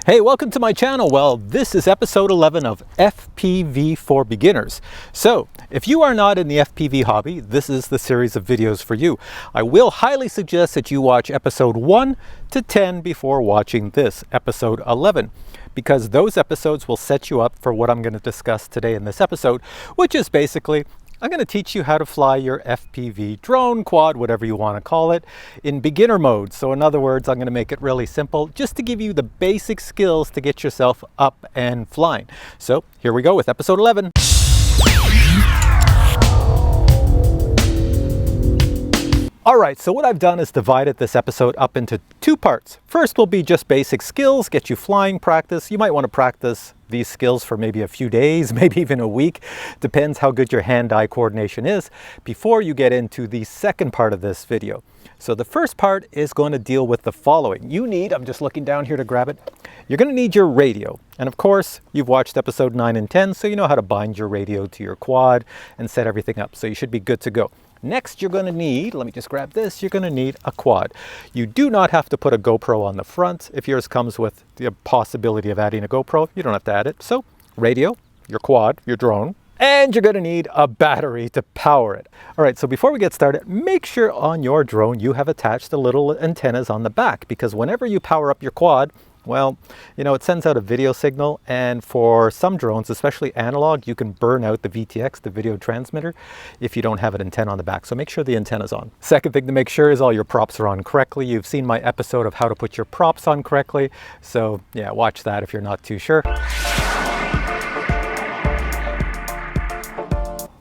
Hey, welcome to my channel. Well, this is episode 11 of FPV for Beginners. So, if you are not in the FPV hobby, this is the series of videos for you. I will highly suggest that you watch episode 1 to 10 before watching this, episode 11, because those episodes will set you up for what I'm going to discuss today in this episode, which is basically I'm going to teach you how to fly your FPV drone, quad, whatever you want to call it, in beginner mode. So in other words, I'm going to make it really simple just to give you the basic skills to get yourself up and flying. So here we go with episode 11. Alright, so what I've done is divided this episode up into two parts. First will be just basic skills, get you flying practice. You might want to practice these skills for maybe a few days, maybe even a week. Depends how good your hand-eye coordination is before you get into the second part of this video. So the first part is going to deal with the following. You need, I'm just looking down here to grab it, you're going to need your radio. And of course, you've watched episode 9 and 10, so you know how to bind your radio to your quad and set everything up. So you should be good to go. Next, you're going to need, let me just grab this, you're going to need a quad. You do not have to put a GoPro on the front. If yours comes with the possibility of adding a GoPro, you don't have to add it. So, radio, your quad, your drone, and you're going to need a battery to power it. All right, so before we get started, make sure on your drone you have attached the little antennas on the back, because whenever you power up your quad, well, you know, it sends out a video signal, and for some drones, especially analog, you can burn out the VTX, the video transmitter, if you don't have an antenna on the back. So make sure the antenna's on. Second thing to make sure is all your props are on correctly. You've seen my episode of how to put your props on correctly. So yeah, watch that if you're not too sure.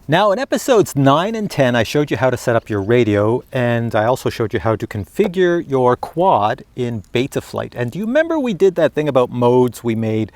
Now in episodes 9 and 10, I showed you how to set up your radio, and I also showed you how to configure your quad in Betaflight. And do you remember we did that thing about modes? We made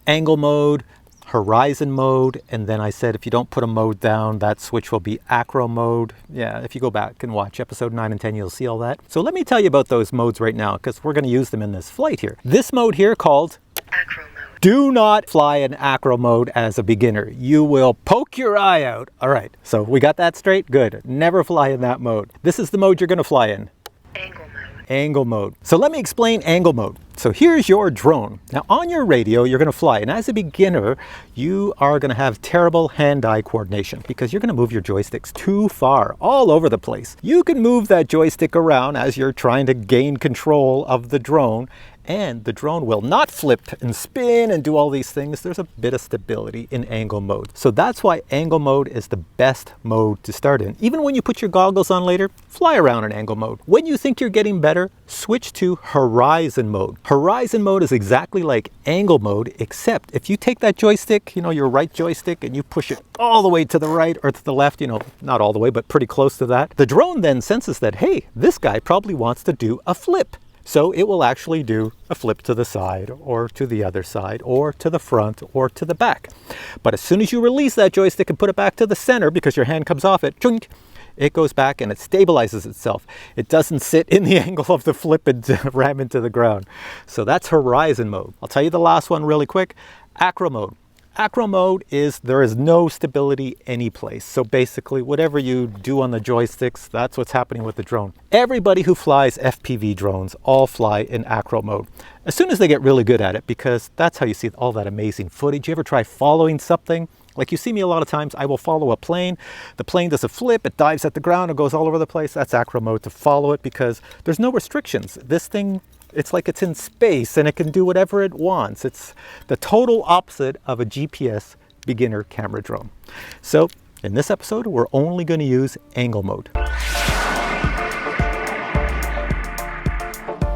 angle mode, horizon mode, and then I said if you don't put a mode down, that switch will be Acro mode. Yeah, if you go back and watch episode 9 and 10, you'll see all that. So let me tell you about those modes right now, because we're going to use them in this flight here. This mode here called Acro mode. Do not fly in Acro mode as a beginner. You will poke your eye out. All right, so we got that straight? Good. Never fly in that mode. This is the mode you're going to fly in. Angle mode. Angle mode. So let me explain angle mode. So here's your drone. Now on your radio, you're going to fly. And as a beginner, you are going to have terrible hand-eye coordination because you're going to move your joysticks too far, all over the place. You can move that joystick around as you're trying to gain control of the drone, and the drone will not flip and spin and do all these things. There's a bit of stability in angle mode. So that's why angle mode is the best mode to start in. Even when you put your goggles on later, fly around in angle mode. When you think you're getting better, switch to horizon mode. Horizon mode is exactly like angle mode, except if you take that joystick, you know, your right joystick, and you push it all the way to the right or to the left, you know, not all the way, but pretty close to that, the drone then senses that, hey, this guy probably wants to do a flip. So it will actually do a flip to the side or to the other side or to the front or to the back. But as soon as you release that joystick and put it back to the center because your hand comes off it, chunk, it goes back and it stabilizes itself. It doesn't sit in the angle of the flip and ram into the ground. So that's horizon mode. I'll tell you the last one really quick. Acro mode. Acro mode is there is no stability any place. So basically whatever you do on the joysticks, that's what's happening with the drone. Everybody who flies FPV drones all fly in acro mode as soon as they get really good at it, because that's how you see all that amazing footage. You ever try following something? Like you see me a lot of times, I will follow a plane. The plane does a flip, it dives at the ground, it goes all over the place. That's acro mode, to follow it, because there's no restrictions. This thing, it's like it's in space and it can do whatever it wants. It's the total opposite of a GPS beginner camera drone. So in this episode, we're only going to use angle mode.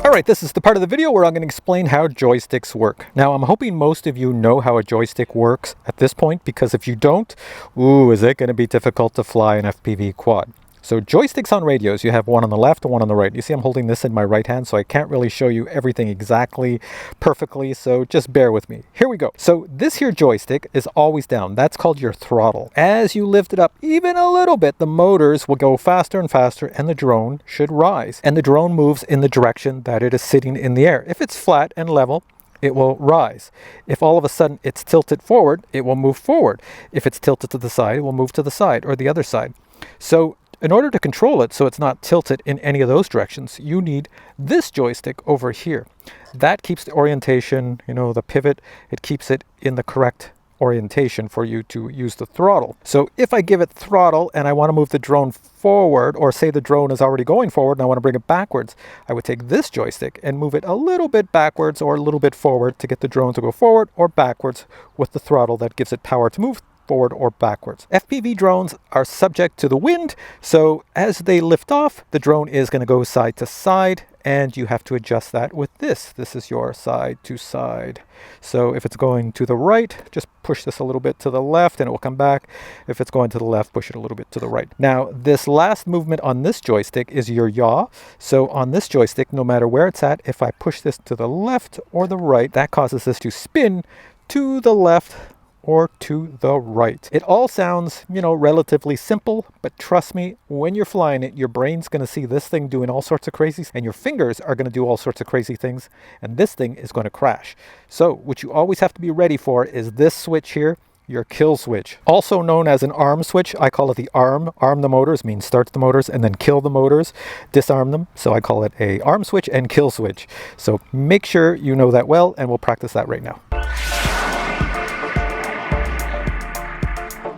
All right, this is the part of the video where I'm going to explain how joysticks work. Now, I'm hoping most of you know how a joystick works at this point, because if you don't, ooh, is it going to be difficult to fly an FPV quad. So joysticks on radios, you have one on the left and one on the right. You see I'm holding this in my right hand, so I can't really show you everything exactly perfectly, so just bear with me. Here we go. So this here joystick is always down. That's called your throttle. As you lift it up even a little bit, the motors will go faster and faster, and the drone should rise. And the drone moves in the direction that it is sitting in the air. If it's flat and level, it will rise. If all of a sudden it's tilted forward, it will move forward. If it's tilted to the side, it will move to the side or the other side. So In order to control it so it's not tilted in any of those directions, you need this joystick over here. That keeps the orientation, the pivot, it keeps it in the correct orientation for you to use the throttle. So if I give it throttle and I want to move the drone forward, or say the drone is already going forward and I want to bring it backwards, I would take this joystick and move it a little bit backwards or a little bit forward to get the drone to go forward or backwards with the throttle that gives it power to move forward or backwards. FPV drones are subject to the wind, so as they lift off, the drone is going to go side to side, and you have to adjust that with this. This is your side to side. So if it's going to the right, just push this a little bit to the left and it will come back. If it's going to the left, push it a little bit to the right. Now, this last movement on this joystick is your yaw. So on this joystick, no matter where it's at, if I push this to the left or the right, that causes this to spin to the left or to the right. It all sounds, relatively simple, but trust me, when you're flying it, your brain's going to see this thing doing all sorts of crazy, and your fingers are going to do all sorts of crazy things, and this thing is going to crash. So what you always have to be ready for is this switch here, your kill switch. Also known as an arm switch, I call it the arm. Arm the motors means start the motors and then kill the motors, disarm them. So I call it a arm switch and kill switch. So make sure you know that well, and we'll practice that right now.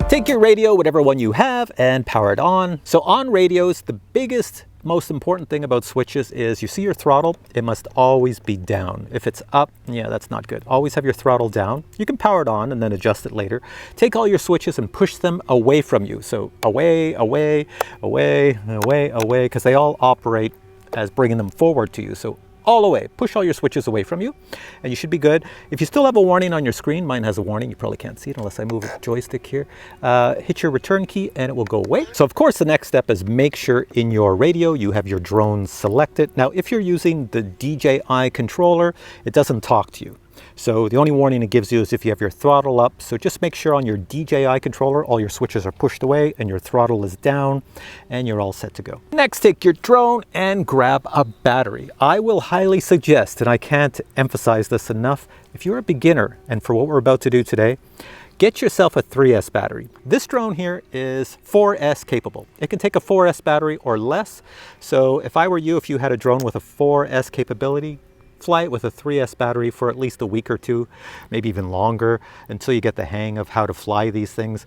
Take your radio, whatever one you have, and power it on. So on radios, the biggest, most important thing about switches is you see your throttle, it must always be down. If it's up, yeah, that's not good. Always have your throttle down. You can power it on and then adjust it later. Take all your switches and push them away from you. So away, away, away, away, away, because they all operate as bringing them forward to you. So all away. Push all your switches away from you and you should be good. If you still have a warning on your screen, mine has a warning, you probably can't see it unless I move the joystick here, hit your return key and it will go away. So of course the next step is make sure in your radio you have your drone selected. Now if you're using the DJI controller, it doesn't talk to you. So the only warning it gives you is if you have your throttle up. So just make sure on your DJI controller, all your switches are pushed away and your throttle is down and you're all set to go. Next, take your drone and grab a battery. I will highly suggest, and I can't emphasize this enough, if you're a beginner and for what we're about to do today, get yourself a 3S battery. This drone here is 4S capable. It can take a 4S battery or less. So if I were you, if you had a drone with a 4S capability, fly it with a 3S battery for at least a week or two, maybe even longer, until you get the hang of how to fly these things.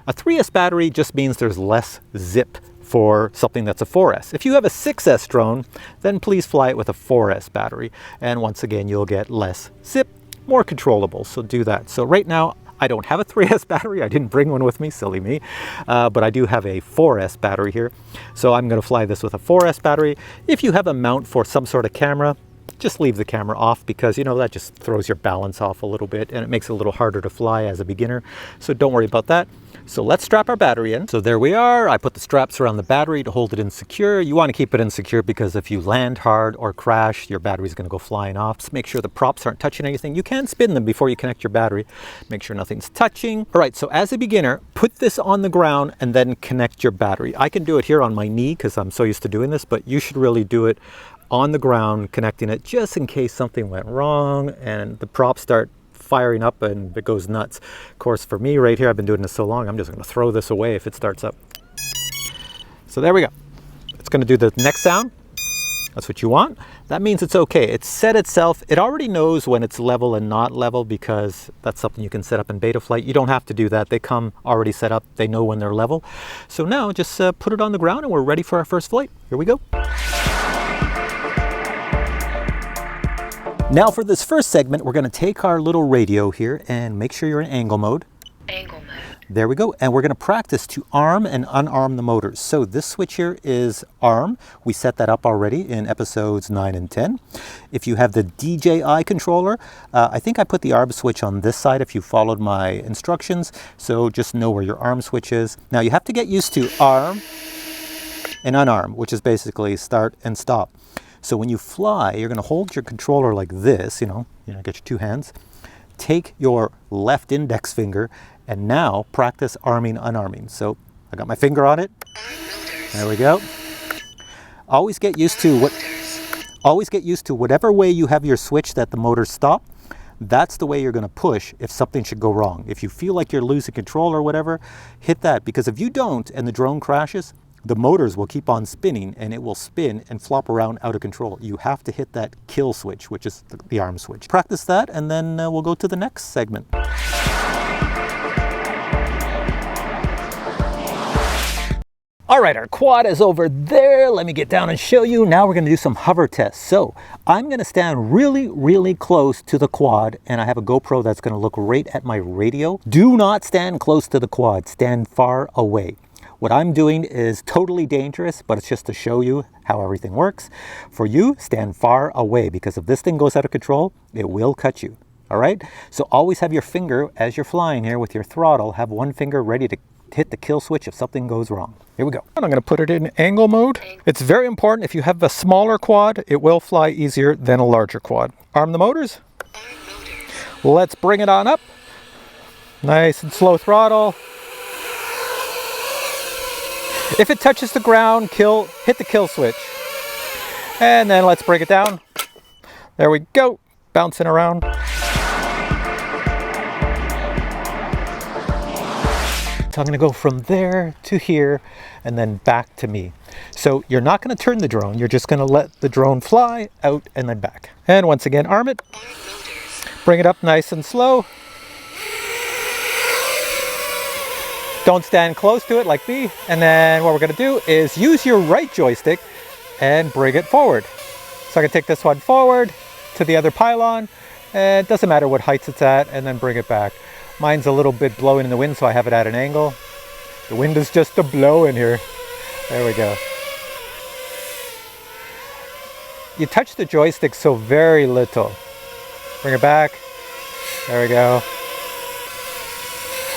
A 3S battery just means there's less zip for something that's a 4S. If you have a 6S drone, then please fly it with a 4S battery. And once again, you'll get less zip, more controllable, so do that. So right now, I don't have a 3S battery. I didn't bring one with me, silly me. But I do have a 4S battery here. So I'm gonna fly this with a 4S battery. If you have a mount for some sort of camera, just leave the camera off because that just throws your balance off a little bit and it makes it a little harder to fly as a beginner. So don't worry about that. So let's strap our battery in. So there we are. I put the straps around the battery to hold it in secure. You want to keep it in secure because if you land hard or crash, your battery's going to go flying off. Just make sure the props aren't touching anything. You can spin them before you connect your battery. Make sure nothing's touching. All right, so as a beginner, put this on the ground and then connect your battery. I can do it here on my knee because I'm so used to doing this, but you should really do it on the ground, connecting it just in case something went wrong and the props start firing up and it goes nuts. Of course, for me right here, I've been doing this so long, I'm just going to throw this away if it starts up. So there we go. It's going to do the next sound. That's what you want. That means it's okay. It's set itself. It already knows when it's level and not level because that's something you can set up in Betaflight. You don't have to do that. They come already set up. They know when they're level. So now just put it on the ground and we're ready for our first flight. Here we go. Now for this first segment, we're going to take our little radio here and make sure you're in angle mode. Angle mode. There we go. And we're going to practice to arm and unarm the motors. So this switch here is arm. We set that up already in episodes 9 and 10. If you have the DJI controller, I think I put the arm switch on this side if you followed my instructions. So just know where your arm switch is. Now you have to get used to arm and unarm, which is basically start and stop. So when you fly, you're going to hold your controller like this, get your two hands, take your left index finger, and now practice arming, unarming. So I got my finger on it. There we go. Always get used to whatever way you have your switch that the motors stop. That's the way you're going to push if something should go wrong. If you feel like you're losing control or whatever, hit that, because if you don't and the drone crashes, the motors will keep on spinning and it will spin and flop around out of control. You have to hit that kill switch, which is the arm switch. Practice that and then we'll go to the next segment. All right, our quad is over there. Let me get down and show you. Now we're gonna do some hover tests. So I'm gonna stand really, really close to the quad, and I have a GoPro that's gonna look right at my radio. Do not stand close to the quad, stand far away. What I'm doing is totally dangerous, but it's just to show you how everything works. For you, stand far away, because if this thing goes out of control, it will cut you, all right? So always have your finger, as you're flying here with your throttle, have one finger ready to hit the kill switch if something goes wrong. Here we go. And I'm going to put it in angle mode. It's very important. If you have a smaller quad, it will fly easier than a larger quad. Arm the motors. Let's bring it on up. Nice and slow throttle. If it touches the ground, hit the kill switch. And then let's bring it down. There we go. Bouncing around. So I'm going to go from there to here and then back to me. So you're not going to turn the drone. You're just going to let the drone fly out and then back. And once again, arm it. Bring it up nice and slow. Don't stand close to it like me. And then what we're going to do is use your right joystick and bring it forward. So I can take this one forward to the other pylon. And it doesn't matter what height it's at, and then bring it back. Mine's a little bit blowing in the wind, so I have it at an angle. The wind is just a blow in here. There we go. You touch the joystick so very little. Bring it back. There we go.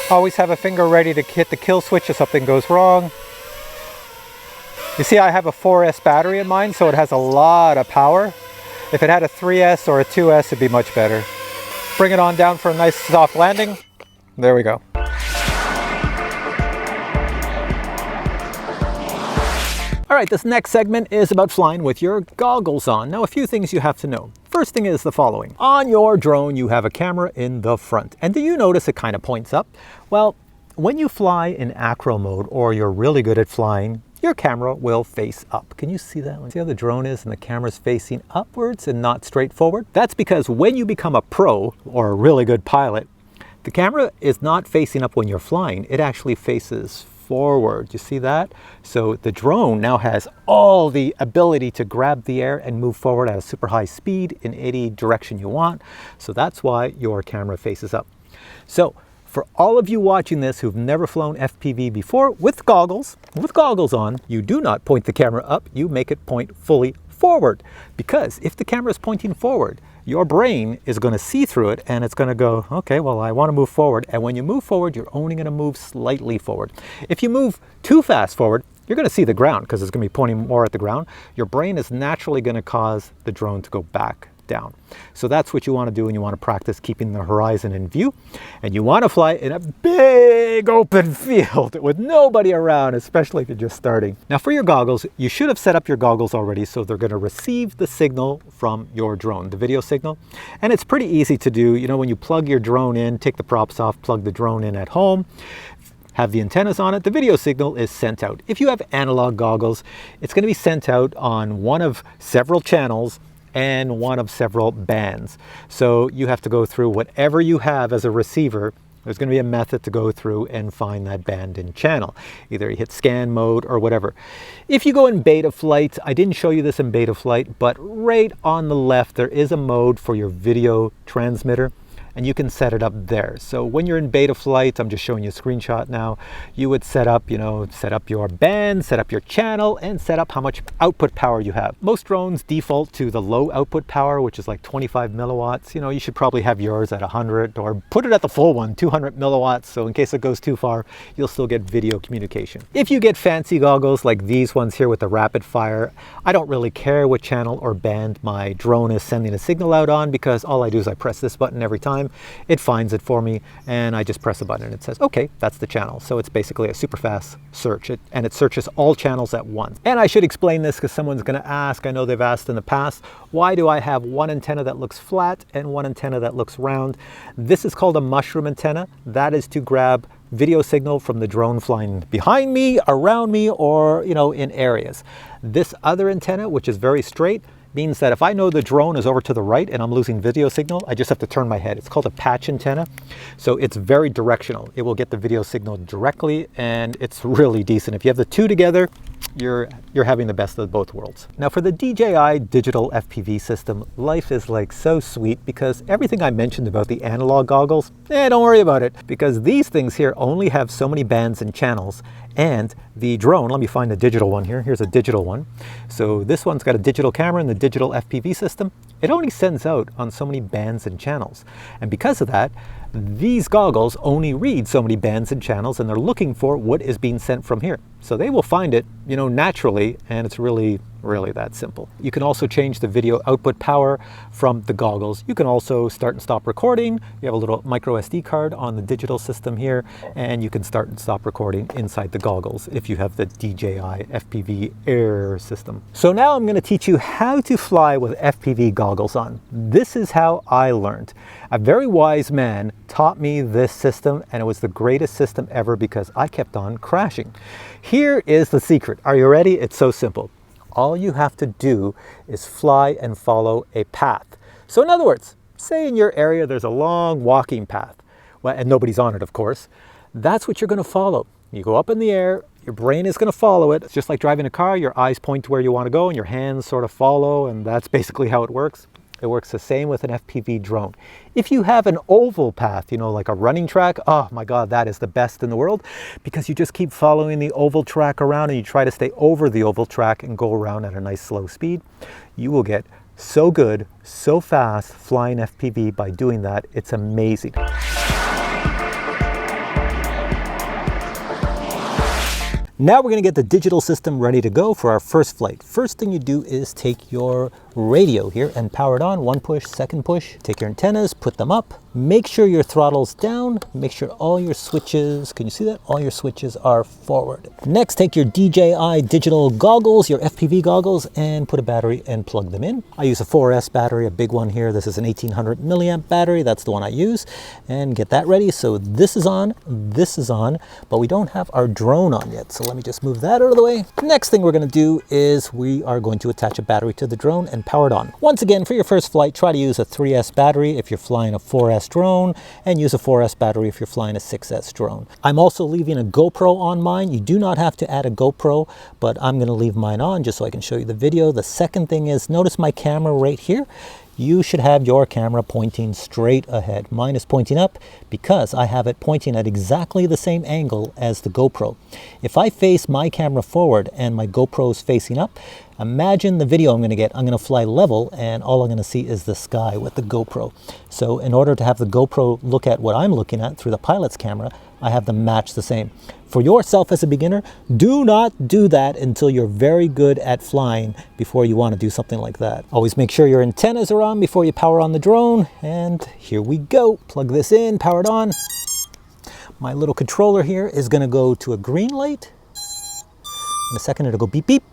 Always have a finger ready to hit the kill switch if something goes wrong. You see, I have a 4S battery in mine, so it has a lot of power. If it had a 3S or a 2S, it'd be much better. Bring it on down for a nice soft landing. There we go. All right, this next segment is about flying with your goggles on. Now, a few things you have to know. First thing is the following. On your drone, you have a camera in the front. And do you notice it kind of points up? Well, when you fly in acro mode, or you're really good at flying, your camera will face up. Can you see that? See how the drone is and the camera's facing upwards and not straight forward? That's because when you become a pro or a really good pilot, the camera is not facing up when you're flying. It actually faces forward. You see that? So the drone now has all the ability to grab the air and move forward at a super high speed in any direction you want. So that's why your camera faces up. So for all of you watching this who've never flown FPV before, with goggles on, you do not point the camera up, you make it point fully forward. Because if the camera is pointing forward, your brain is going to see through it and it's going to go, okay, well, I want to move forward. And when you move forward, you're only going to move slightly forward. If you move too fast forward, you're going to see the ground because it's going to be pointing more at the ground. Your brain is naturally going to cause the drone to go back down. So that's what you want to do, and you want to practice keeping the horizon in view, and you want to fly in a big open field with nobody around, especially if you're just starting. Now for your goggles, you should have set up your goggles already so they're going to receive the signal from your drone, the video signal. And it's pretty easy to do. You know, when you plug your drone in, take the props off, plug the drone in at home, have the antennas on it, the video signal is sent out. If you have analog goggles, it's going to be sent out on one of several channels and one of several bands. So you have to go through whatever you have as a receiver. There's going to be a method to go through and find that band and channel. Either you hit scan mode or whatever. If you go in Betaflight, I didn't show you this in Betaflight, but right on the left there is a mode for your video transmitter, and you can set it up there. So when you're in Betaflight, I'm just showing you a screenshot now, you would set up, set up your band, set up your channel, and set up how much output power you have. Most drones default to the low output power, which is like 25 milliwatts. You should probably have yours at 100, or put it at the full one, 200 milliwatts, so in case it goes too far, you'll still get video communication. If you get fancy goggles like these ones here with the rapid fire, I don't really care what channel or band my drone is sending a signal out on, because all I do is I press this button every time. It finds it for me, and I just press a button and it says, okay, that's the channel. So it's basically a super fast search, and it searches all channels at once. And I should explain this because someone's going to ask, I know they've asked in the past, why do I have one antenna that looks flat and one antenna that looks round? This is called a mushroom antenna. That is to grab video signal from the drone flying behind me, around me, or, you know, in areas. This other antenna, which is very straight, means that if I know the drone is over to the right and I'm losing video signal, I just have to turn my head. It's called a patch antenna. So it's very directional. It will get the video signal directly, and it's really decent. If you have the two together, you're having the best of both worlds. Now for the DJI digital FPV system, life is like so sweet, because everything I mentioned about the analog goggles, don't worry about it, because these things here only have so many bands and channels. And the drone, let me find the digital one here. Here's a digital one. So this one's got a digital camera and the digital FPV system. It only sends out on so many bands and channels. And because of that, these goggles only read so many bands and channels, and they're looking for what is being sent from here. So they will find it, you know, naturally, and it's really that simple. You can also change the video output power from the goggles. You can also start and stop recording. You have a little micro SD card on the digital system here, and you can start and stop recording inside the goggles if you have the DJI FPV Air system. So now I'm going to teach you how to fly with FPV goggles on. This is how I learned. A very wise man taught me this system, and it was the greatest system ever because I kept on crashing. Here is the secret. Are you ready? It's so simple. All you have to do is fly and follow a path. So in other words, say in your area there's a long walking path, well, and nobody's on it, of course. That's what you're going to follow. You go up in the air, your brain is going to follow it. It's just like driving a car. Your eyes point to where you want to go and your hands sort of follow, and that's basically how it works. It works the same with an FPV drone. If you have an oval path, you know, like a running track, oh my God, that is the best in the world, because you just keep following the oval track around and you try to stay over the oval track and go around at a nice slow speed. You will get so good, so fast flying FPV by doing that. It's amazing. Now we're going to get the digital system ready to go for our first flight. First thing you do is take your radio here and power it on. One push, second push. Take your antennas, put them up. Make sure your throttle's down. Make sure all your switches, can you see that? All your switches are forward. Next, take your DJI digital goggles, your FPV goggles, and put a battery and plug them in. I use a 4S battery, a big one here. This is an 1800 milliamp battery. That's the one I use. And get that ready. So this is on, but we don't have our drone on yet. So let me just move that out of the way. Next thing we're going to do is we are going to attach a battery to the drone and power it on. Once again, for your first flight, try to use a 3S battery if you're flying a 4S drone, and use a 4S battery if you're flying a 6S drone. I'm also leaving a GoPro on mine. You do not have to add a GoPro, but I'm going to leave mine on just so I can show you the video. The second thing is, notice my camera right here. You should have your camera pointing straight ahead. Mine is pointing up because I have it pointing at exactly the same angle as the GoPro. If I face my camera forward and my GoPro is facing up, imagine the video I'm going to get. I'm going to fly level and all I'm going to see is the sky with the GoPro. So in order to have the GoPro look at what I'm looking at through the pilot's camera, I have them match the same. For yourself as a beginner, do not do that until you're very good at flying before you want to do something like that. Always make sure your antennas are on before you power on the drone. And here we go. Plug this in, power it on. My little controller here is going to go to a green light. In a second, it'll go beep, beep.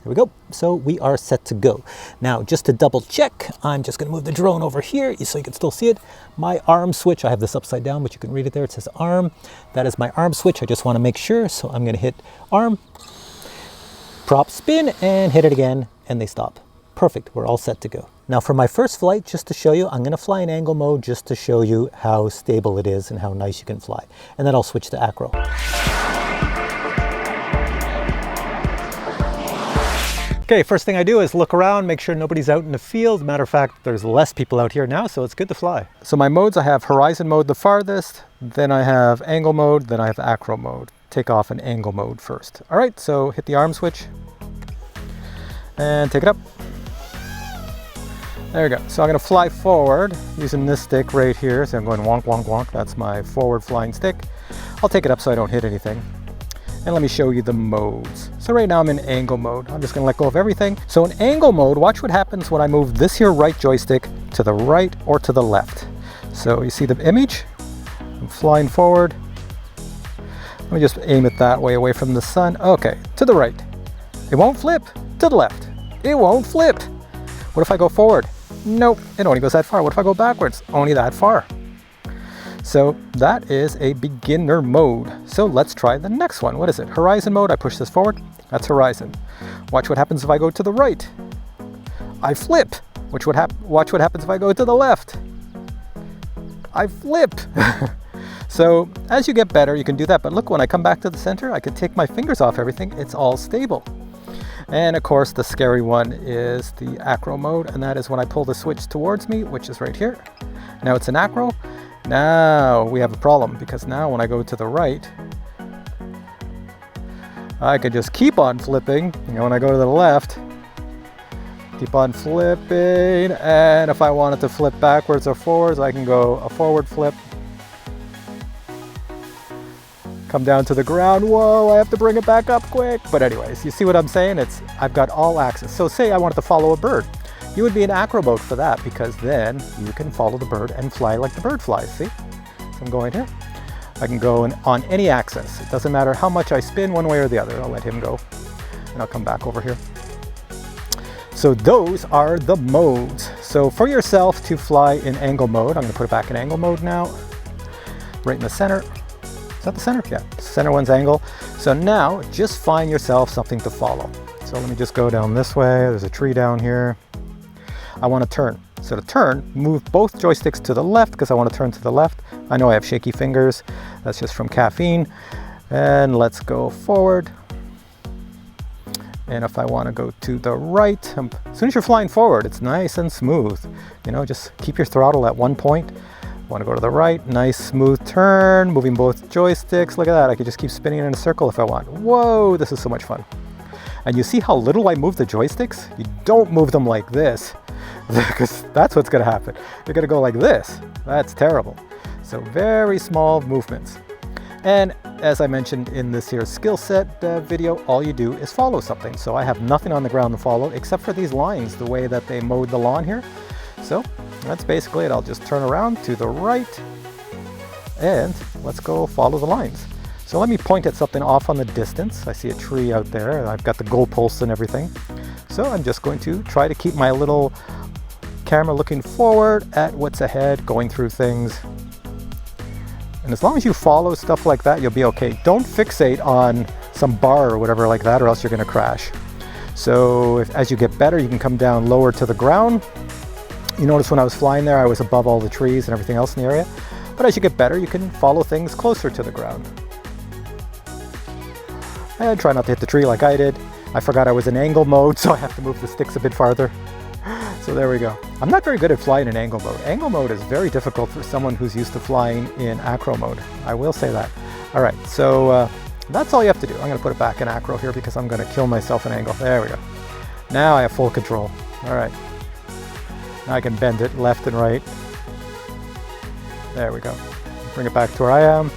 There we go. So we are set to go. Now, just to double check, I'm just going to move the drone over here so you can still see it. My arm switch, I have this upside down, but you can read it there. It says arm. That is my arm switch. I just want to make sure. So I'm going to hit arm, prop spin, and hit it again, and they stop. Perfect. We're all set to go. Now for my first flight, just to show you, I'm going to fly in angle mode just to show you how stable it is and how nice you can fly. And then I'll switch to Acro. Okay, first thing I do is look around, make sure nobody's out in the field. Matter of fact, there's less people out here now, so it's good to fly. So my modes, I have horizon mode the farthest, then I have angle mode, then I have Acro mode. Take off in angle mode first. All right, so hit the arm switch and take it up. There we go. So I'm going to fly forward using this stick right here. So I'm going wonk, wonk, wonk. That's my forward flying stick. I'll take it up so I don't hit anything. And let me show you the modes. So right now I'm in angle mode. I'm just going to let go of everything. So in angle mode, watch what happens when I move this here right joystick to the right or to the left. So you see the image? I'm flying forward. Let me just aim it that way, away from the sun. Okay, to the right. It won't flip. To the left. It won't flip. What if I go forward? Nope, it only goes that far. What if I go backwards? Only that far. So that is a beginner mode. So let's try the next one. What is it? Horizon mode. I push this forward. That's horizon. Watch what happens if I go to the right. I flip. Watch what happens if I go to the left. I flip. So as you get better, you can do that. But look, when I come back to the center, I can take my fingers off everything. It's all stable. And of course, the scary one is the Acro mode. And that is when I pull the switch towards me, which is right here. Now it's an Acro. Now we have a problem, because now when I go to the right, I could just keep on flipping. You know, when I go to the left, keep on flipping. And if I wanted to flip backwards or forwards, I can go a forward flip. Come down to the ground. Whoa, I have to bring it back up quick. But anyways, you see what I'm saying? I've got all axes. So say I wanted to follow a bird. You would be in Acro mode for that, because then you can follow the bird and fly like the bird flies. See? So I'm going here. I can go on any axis. It doesn't matter how much I spin one way or the other. I'll let him go. And I'll come back over here. So those are the modes. So for yourself to fly in angle mode, I'm going to put it back in angle mode now. Right in the center. Is that the center? Yeah, center one's angle. So now just find yourself something to follow. So let me just go down this way. There's a tree down here. I want to turn. So to turn, move both joysticks to the left, because I want to turn to the left. I know I have shaky fingers. That's just from caffeine. And let's go forward. And if I want to go to the right, as soon as you're flying forward, it's nice and smooth. You know, just keep your throttle at one point. Want to go to the right, nice smooth turn, moving both joysticks. Look at that, I could just keep spinning in a circle if I want. Whoa, this is so much fun. And you see how little I move the joysticks? You don't move them like this, because that's what's going to happen. You're going to go like this. That's terrible. So very small movements. And as I mentioned in this here skill set video, all you do is follow something. So I have nothing on the ground to follow except for these lines, the way that they mowed the lawn here. So that's basically it. I'll just turn around to the right and let's go follow the lines. So let me point at something off on the distance. I see a tree out there. I've got the goalposts and everything. So I'm just going to try to keep my little camera looking forward at what's ahead, going through things. And as long as you follow stuff like that, you'll be okay. Don't fixate on some bar or whatever like that, or else you're going to crash. So as you get better, you can come down lower to the ground. You notice when I was flying there, I was above all the trees and everything else in the area. But as you get better, you can follow things closer to the ground. And try not to hit the tree like I did. I forgot I was in angle mode, so I have to move the sticks a bit farther. So there we go. I'm not very good at flying in angle mode. Angle mode is very difficult for someone who's used to flying in Acro mode. I will say that. All right, so that's all you have to do. I'm going to put it back in Acro here because I'm going to kill myself in angle. There we go. Now I have full control. All right. Now I can bend it left and right. There we go. Bring it back to where I am.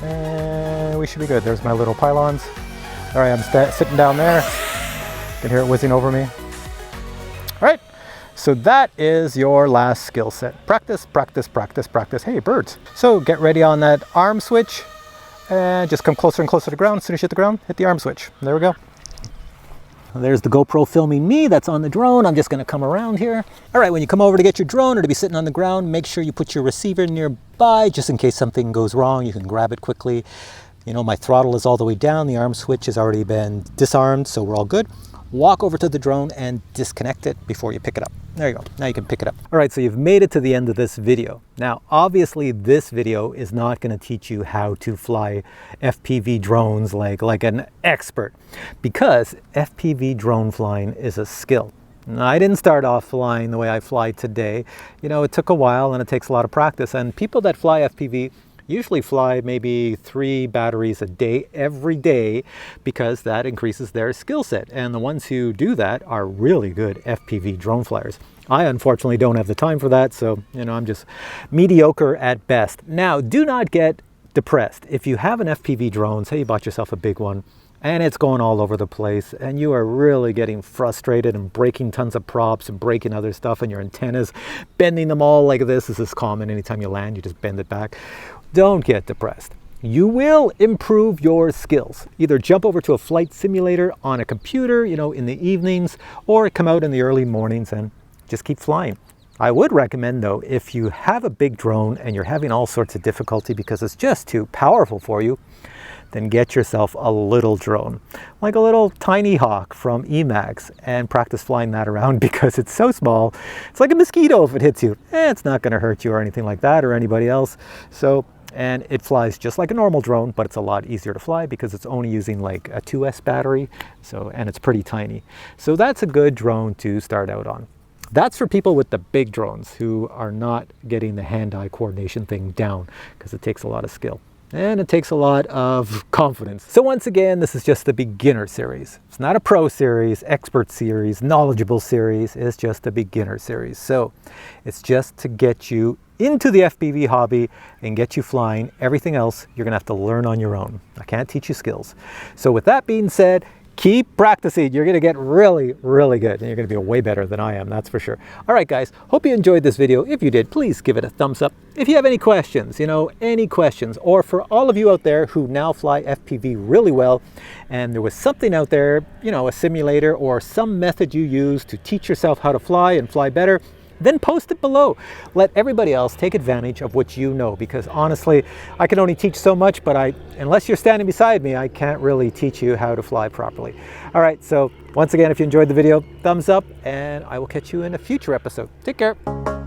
And we should be good. There's my little pylons. All right, I'm sitting down there. You can hear it whizzing over me. All right, so that is your last skill set. Practice, practice, practice, practice. Hey, birds. So get ready on that arm switch and just come closer and closer to the ground. As soon as you hit the ground, hit the arm switch. There we go. There's the GoPro filming me, that's on the drone. I'm just gonna come around here. All right, when you come over to get your drone or to be sitting on the ground, make sure you put your receiver nearby just in case something goes wrong. You can grab it quickly. You know, my throttle is all the way down. The arm switch has already been disarmed, so we're all good. Walk over to the drone and disconnect it before you pick it up. There you go, now you can pick it up. All right, so you've made it to the end of this video. Now, obviously this video is not gonna teach you how to fly FPV drones like an expert, because FPV drone flying is a skill. Now, I didn't start off flying the way I fly today. You know, it took a while and it takes a lot of practice, and people that fly FPV usually fly maybe 3 batteries a day, every day, because that increases their skill set. And the ones who do that are really good FPV drone flyers. I unfortunately don't have the time for that, so you know, I'm just mediocre at best. Now, do not get depressed. If you have an FPV drone, say you bought yourself a big one, and it's going all over the place, and you are really getting frustrated and breaking tons of props and breaking other stuff, and your antennas, bending them all like this. This is common. Anytime you land, you just bend it back. Don't get depressed. You will improve your skills. Either jump over to a flight simulator on a computer, you know, in the evenings, or come out in the early mornings and just keep flying. I would recommend though, if you have a big drone and you're having all sorts of difficulty because it's just too powerful for you, then get yourself a little drone, like a little tiny hawk from Emax, and practice flying that around because it's so small. It's like a mosquito if it hits you. It's not going to hurt you or anything like that or anybody else. So, and it flies just like a normal drone, but it's a lot easier to fly because it's only using like a 2S battery. So, and it's pretty tiny. So that's a good drone to start out on. That's for people with the big drones who are not getting the hand-eye coordination thing down, because it takes a lot of skill. And it takes a lot of confidence. So once again, this is just the beginner series. It's not a pro series, expert series, knowledgeable series. It's just a beginner series. So it's just to get you into the FPV hobby and get you flying. Everything else, you're gonna have to learn on your own. I can't teach you skills. So with that being said, keep practicing. You're gonna get really, really good, and you're gonna be way better than I am, that's for sure. All right, guys, hope you enjoyed this video. If you did, please give it a thumbs up. If you have any questions, any questions, or for all of you out there who now fly FPV really well, and there was something out there, a simulator or some method you use to teach yourself how to fly and fly better, then post it below. Let everybody else take advantage of what you know, because honestly, I can only teach so much, but unless you're standing beside me, I can't really teach you how to fly properly. All right, so once again, if you enjoyed the video, thumbs up, and I will catch you in a future episode. Take care.